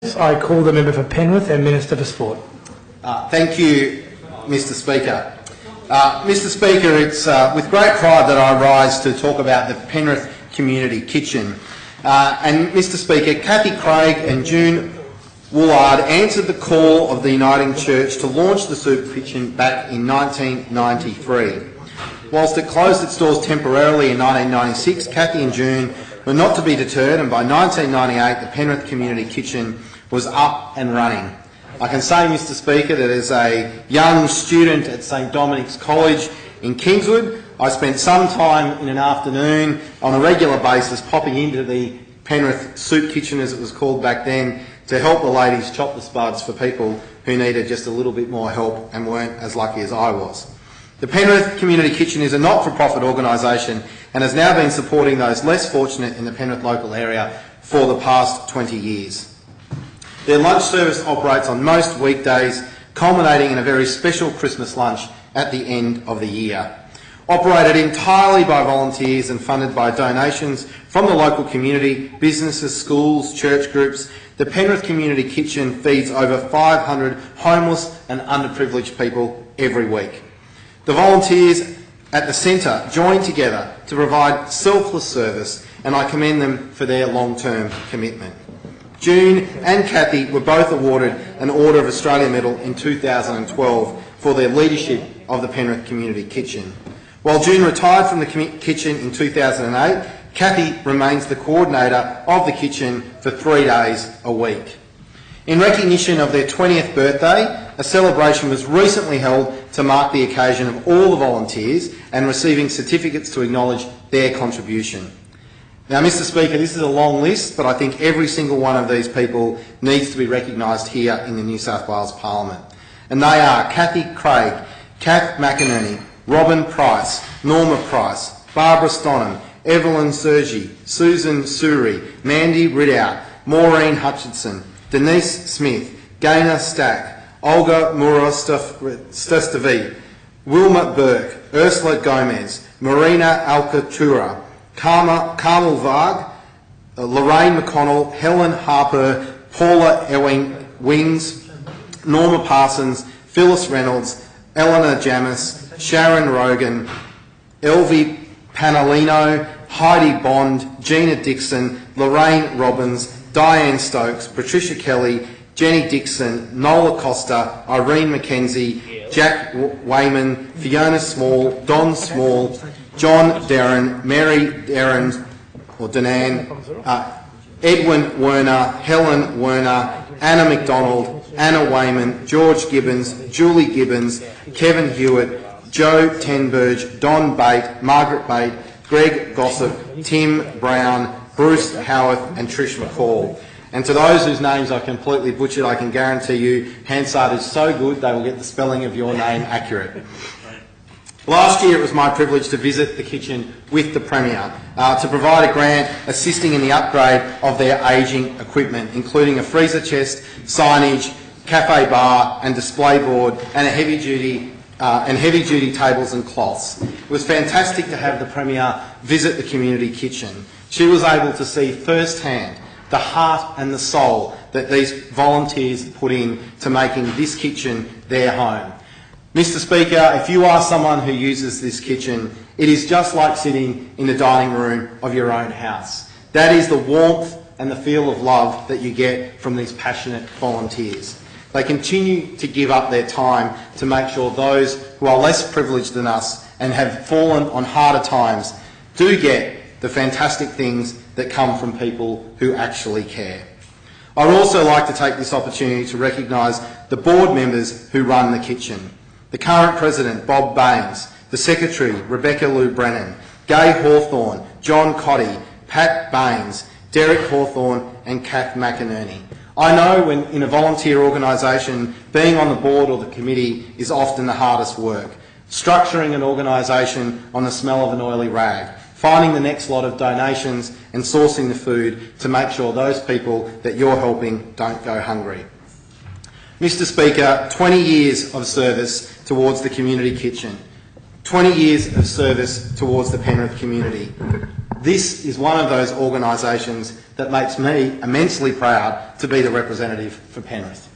I call the member for Penrith and Minister for Sport. Thank you, Mr Speaker. Mr Speaker, it's with great pride that I rise to talk about the Penrith Community Kitchen. And Mr Speaker, Cathy Craig and June Woolard answered the call of the Uniting Church to launch the soup kitchen back in 1993. Whilst it closed its doors temporarily in 1996, Cathy and June were not to be deterred, and by 1998 the Penrith Community Kitchen was up and running. I can say, Mr Speaker, that as a young student at St Dominic's College in Kingswood, I spent some time in an afternoon on a regular basis popping into the Penrith Soup Kitchen, as it was called back then, to help the ladies chop the spuds for people who needed just a little bit more help and weren't as lucky as I was. The Penrith Community Kitchen is a not-for-profit organisation and has now been supporting those less fortunate in the Penrith local area for the past 20 years. Their lunch service operates on most weekdays, culminating in a very special Christmas lunch at the end of the year. Operated entirely by volunteers and funded by donations from the local community, businesses, schools, church groups, the Penrith Community Kitchen feeds over 500 homeless and underprivileged people every week. The volunteers at the centre join together to provide selfless service, and I commend them for their long-term commitment. June and Cathy were both awarded an Order of Australia Medal in 2012 for their leadership of the Penrith Community Kitchen. While June retired from the kitchen in 2008, Cathy remains the coordinator of the kitchen for 3 days a week. In recognition of their 20th birthday, a celebration was recently held to mark the occasion of all the volunteers and receiving certificates to acknowledge their contribution. Now, Mr Speaker, this is a long list, but I think every single one of these people needs to be recognised here in the New South Wales Parliament. And they are Cathy Craig, Kath McInerney, Robin Price, Norma Price, Barbara Stonham, Evelyn Sergi, Susan Suri, Mandy Ridout, Maureen Hutchinson, Denise Smith, Gaynor Stack, Olga Murostavi, Wilma Burke, Ursula Gomez, Marina Alcatura, Carmel Varg, Lorraine McConnell, Helen Harper, Paula Ewing Wings, Norma Parsons, Phyllis Reynolds, Eleanor Jamis, Sharon Rogan, Elvie Panalino, Heidi Bond, Gina Dixon, Lorraine Robbins, Diane Stokes, Patricia Kelly, Jenny Dixon, Nola Costa, Irene McKenzie, Jack Wayman, Fiona Small, Don Small, John Darren, Mary Darren, or Danan, Edwin Werner, Helen Werner, Anna McDonald, Anna Wayman, George Gibbons, Julie Gibbons, Kevin Hewitt, Joe Tenberge, Don Bate, Margaret Bate, Greg Gossip, Tim Brown, Bruce Howarth and Trish McCall. And to those whose names I completely butchered, I can guarantee you Hansard is so good they will get the spelling of your name accurate. Last year it was my privilege to visit the kitchen with the Premier to provide a grant assisting in the upgrade of their ageing equipment, including a freezer chest, signage, cafe bar and display board and a heavy-duty tables and cloths. It was fantastic to have the Premier visit the community kitchen. She was able to see firsthand the heart and the soul that these volunteers put in to making this kitchen their home. Mr Speaker, if you are someone who uses this kitchen, it is just like sitting in the dining room of your own house. That is the warmth and the feel of love that you get from these passionate volunteers. They continue to give up their time to make sure those who are less privileged than us and have fallen on harder times do get the fantastic things that come from people who actually care. I would also like to take this opportunity to recognise the board members who run the kitchen. The current President, Bob Baines, the Secretary, Rebecca Lou Brennan, Gay Hawthorne, John Cotty, Pat Baines, Derek Hawthorne and Kath McInerney. I know when in a volunteer organisation, being on the board or the committee is often the hardest work. Structuring an organisation on the smell of an oily rag, finding the next lot of donations and sourcing the food to make sure those people that you're helping don't go hungry. Mr Speaker, 20 years of service towards the community kitchen, 20 years of service towards the Penrith community. This is one of those organisations that makes me immensely proud to be the representative for Penrith.